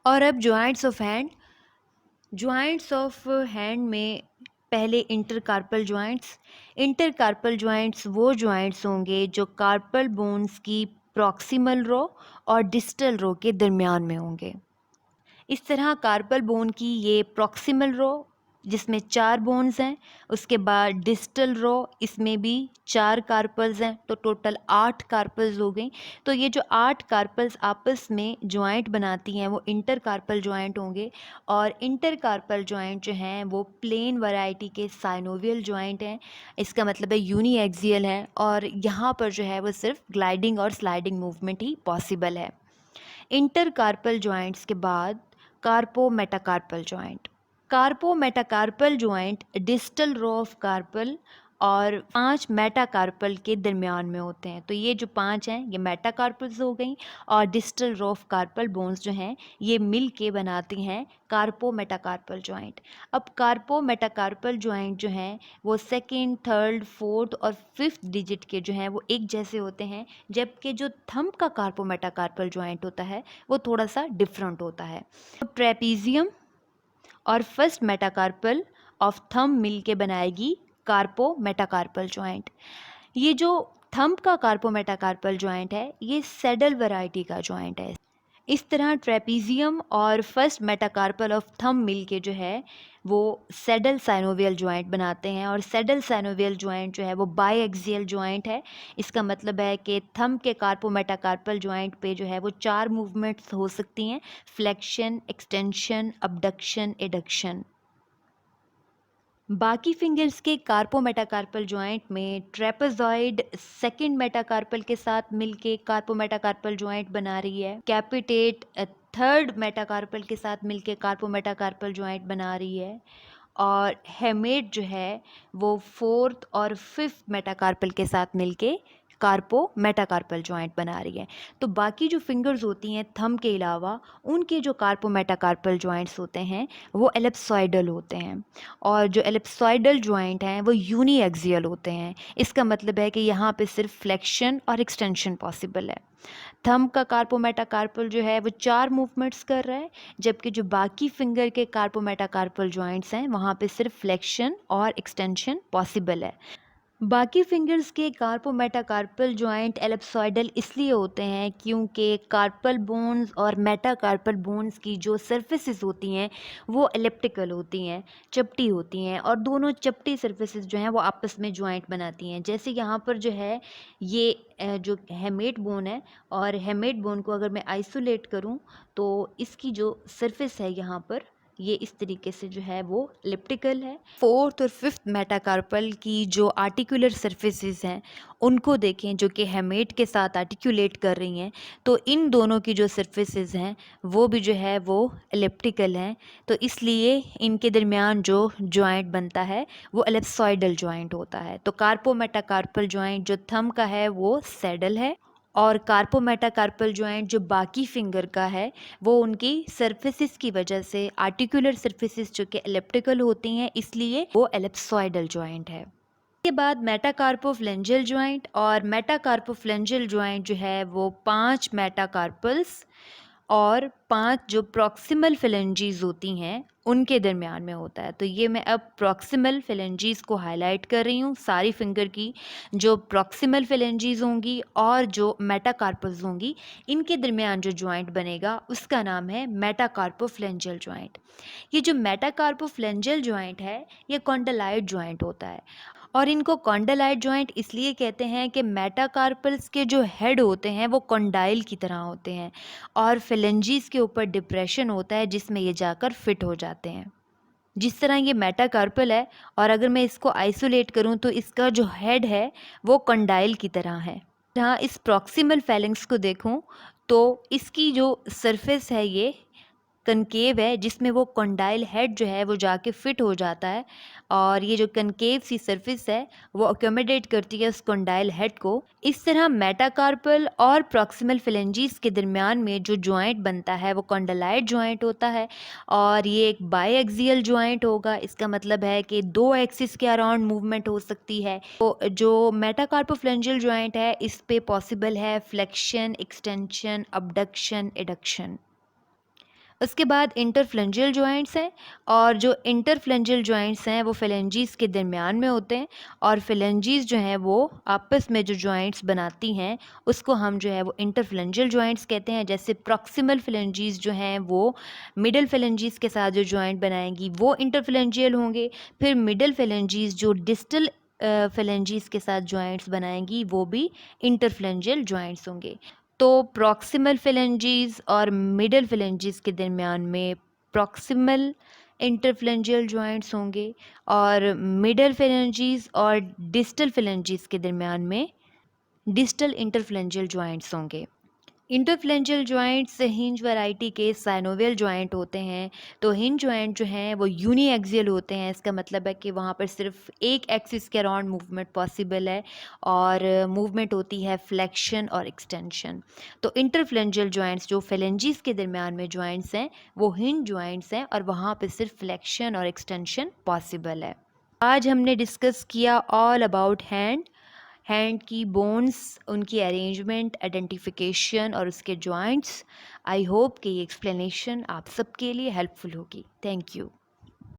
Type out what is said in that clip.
और अब joints of hand में पहले इंटरकार्पल जॉइंट्स वो जॉइंट्स होंगे जो कार्पल बोन्स की प्रॉक्सिमल रो और डिस्टल रो के दरमियान में होंगे। इस तरह कार्पल बोन की ये प्रॉक्सिमल रो जिसमें 4 बोन्स हैं, उसके बाद डिस्टल रो इसमें भी 4 कार्पल्स हैं, तो टोटल 8 कार्पल्स हो गई। तो ये जो 8 कार्पल्स आपस में जॉइंट बनाती हैं वो इंटरकार्पल जॉइंट होंगे। और इंटरकार्पल जॉइंट जो हैं वो प्लेन वैरायटी के साइनोवियल जॉइंट हैं। इसका मतलब है यूनी एक्सियल है और यहाँ पर जो है वो सिर्फ ग्लाइडिंग और स्लाइडिंग मूवमेंट ही पॉसिबल है। इंटरकार्पल जॉइंट्स के बाद carpometacarpal joint distal row of carpal और 5 मेटाकार्पल के दरमियान में होते हैं। तो ये जो 5 हैं ये मेटाकार्पल्स हो गई और distal row of carpal bones जो हैं ये मिल के बनाती हैं कार्पो मेटाकार्पल जॉइंट। अब कार्पो मेटाकार्पल जॉइंट जो हैं वो सेकेंड, थर्ड, फोर्थ और फिफ्थ डिजिट के जो हैं वो एक जैसे होते हैं, जबकि जो थंब का कार्पो मेटाकार्पल जॉइंट होता है वो थोड़ा सा डिफरेंट होता है। तो ट्रेपीजियम और फर्स्ट मेटाकार्पल ऑफ थंब मिल के बनाएगी कार्पो मेटाकार्पल जॉइंट। ये जो थंब का कार्पो मेटाकार्पल जॉइंट है ये सैडल वैरायटी का जॉइंट है। इस तरह ट्रेपीजियम और फर्स्ट मेटाकार्पल ऑफ थंब मिल के जो है वो सैडल साइनोवियल जॉइंट बनाते हैं। और सैडल साइनोवियल जॉइंट जो है वो बाईएक्सियल जॉइंट है। इसका मतलब है कि थंब के कार्पो मेटाकार्पल जॉइंट पे जो है वो 4 मूवमेंट्स हो सकती हैं, फ्लेक्शन, एक्सटेंशन, अबडक्शन, एडक्शन। बाकी फिंगर्स के कार्पो मेटाकार्पल जॉइंट में ट्रेपेजॉइड सेकंड मेटाकार्पल के साथ मिलके कार्पो मेटाकार्पल जॉइंट बना रही है। कैपिटेट थर्ड मेटाकार्पल के साथ मिलके कार्पो मेटाकार्पल जॉइंट बना रही है। और हेमेट जो है वो फोर्थ और फिफ्थ मेटाकार्पल के साथ मिलके कार्पो मेटाकार्पल जॉइंट बना रही है। तो बाकी जो फिंगर्स होती हैं थंब के अलावा उनके जो कार्पो मेटाकार्पल जॉइंट्स होते हैं वो एलिप्सॉइडल होते हैं। और जो एलिप्सॉइडल जॉइंट हैं वो यूनी एक्सियल होते हैं। इसका मतलब है कि यहाँ पे सिर्फ फ्लेक्शन और एक्सटेंशन पॉसिबल है। थंब का कार्पो मेटाकार्पल जो है वो 4 मूवमेंट्स कर रहा है, जबकि जो बाकी फिंगर के कार्पो मेटाकार्पल जॉइंट्स हैं वहाँ पे सिर्फ फ्लेक्शन और एक्सटेंशन पॉसिबल है। बाकी फिंगर्स के कार्पो मेटाकार्पल जॉइंट एलिप्सॉइडल इसलिए होते हैं क्योंकि कार्पल बोन्स और मेटाकार्पल बोन्स की जो सर्फेसिस होती हैं वो एलिप्टिकल होती हैं, चपटी होती हैं। और दोनों चपटी सर्फेसिस जो हैं वो आपस में जॉइंट बनाती हैं। जैसे यहाँ पर जो है ये जो हेमेट बोन है, और हेमेट बोन को अगर मैं आइसोलेट करूँ तो इसकी जो सरफेस है यहाँ पर ये इस तरीके से जो है वो एलिप्टिकल है। फोर्थ और फिफ्थ मेटाकार्पल की जो आर्टिकुलर सरफेसेस हैं उनको देखें जो कि हेमेट के साथ आर्टिकुलेट कर रही हैं, तो इन दोनों की जो सरफेसेस हैं वो भी जो है वो एलिप्टिकल हैं। तो इसलिए इनके दरमियान जो जॉइंट बनता है वो एलिप्सॉइडल जॉइंट होता है। तो कार्पो मेटाकार्पल जॉइंट जो थंब का है वो सैडल है, और कार्पो मेटाकार्पल जॉइंट जो बाकी फिंगर का है वो उनकी सरफेसिस की वजह से आर्टिकुलर सरफेसिस जो कि एलिप्टिकल होती हैं इसलिए वो एलिप्सॉइडल जॉइंट है। इसके बाद मेटाकार्पोफ्लेंजियल जॉइंट, और मेटाकार्पोफ्लेंजियल जॉइंट जो है वो 5 मेटाकार्पल्स और 5 जो प्रॉक्सिमल फेलेंजीज होती हैं उनके दरमियान में होता है। तो ये मैं अब प्रॉक्सिमल फेलेंजीज को हाईलाइट कर रही हूँ। सारी फिंगर की जो प्रॉक्सिमल फेलेंजीज होंगी और जो मेटाकार्पल्स होंगी इनके दरमियान जो जॉइंट बनेगा उसका नाम है मेटाकार्पोफ्लेंजियल जॉइंट। ये जो मेटाकार्पोफ्लेंजियल जॉइंट है ये कॉन्डलाइट जॉइंट होता है। और इनको कॉन्डलाइट जॉइंट इसलिए कहते हैं कि मेटाकार्पल्स के जो हेड होते हैं वो कॉन्डाइल की तरह होते हैं और फेलेंजीज के ऊपर डिप्रेशन होता है जिसमें ये जाकर फिट हो जाते हैं। जिस तरह ये मेटाकार्पल है और अगर मैं इसको आइसोलेट करूं तो इसका जो हेड है वो कंडाइल की तरह है। जहाँ इस प्रॉक्सिमल फैलेंक्स को देखूं तो इसकी जो सरफेस है ये कनकेव है जिसमें वो कंडाइल हेड जो है वो जाके फिट हो जाता है, और ये जो कनकेव सी सरफेस है वो अकोमोडेट करती है उस कंडाइल हेड को। इस तरह मेटाकार्पल और प्रॉक्सिमल फेलेंजीज के दरमियान में जो जॉइंट बनता है वो कॉन्डलाइट जॉइंट होता है, और ये एक बाईएक्सियल जॉइंट होगा। इसका मतलब है कि 2 एक्सिस के अराउंड मूवमेंट हो सकती है। तो जो मेटाकार्पोफ्लेंजियल जॉइंट है इस पे पॉसिबल है फ्लेक्शन, एक्सटेंशन, अबडक्शन, एडक्शन। उसके बाद इंटरफ्लेंजियल जॉइंट्स हैं, और जो इंटरफ्लेंजियल जॉइंट्स हैं वो फेलेंजीज के दरमियान में होते हैं, और फेलेंजीज जो हैं वो आपस में जो जॉइंट्स बनाती हैं उसको हम जो है वो इंटरफ्लेंजियल जॉइंट्स कहते हैं। जैसे प्रॉक्सिमल फेलेंजीज जो हैं वो मिडल फेलेंजीज के साथ जो जॉइंट बनाएंगी वो इंटरफ्लेंजियल होंगे, फिर मिडल फेलेंजीज जो डिस्टल फेलेंजीज के साथ जॉइंट्स बनाएंगी वो भी इंटरफ्लेंजियल जॉइंट्स होंगे। तो प्रॉक्सिमल फेलेंजीज और मिडल फेलेंजीज के दरमियान में प्रॉक्सिमल इंटरफ्लेंजियल जॉइंट्स होंगे, और मिडल फेलेंजीज और डिस्टल फेलेंजीज के दरमियान में डिस्टल इंटरफ्लेंजियल जॉइंट्स होंगे। इंटरफ्लेंजियल जॉइंट्स हिंज वैरायटी के साइनोवियल जॉइंट होते हैं। तो हिंज जॉइंट जो हैं वो यूनी एक्सियल होते हैं, इसका मतलब है कि वहाँ पर सिर्फ एक एक्सिस के अराउंड मूवमेंट पॉसिबल है, और मूवमेंट होती है फ्लेक्शन और एक्सटेंशन। तो इंटरफ्लेंजियल जॉइंट्स जो फेलेंजीज के दरमियान में जॉइंट्स हैं वो हिंज जॉइंट्स हैं, और वहाँ पर सिर्फ फ्लेक्शन और एक्सटेंशन पॉसिबल है। आज हमने डिस्कस किया ऑल अबाउट हैंड की बोन्स, उनकी अरेंजमेंट, आइडेंटिफिकेशन और उसके जॉइंट्स। आई होप कि ये एक्सप्लेनेशन आप सबके लिए हेल्पफुल होगी। Thank you.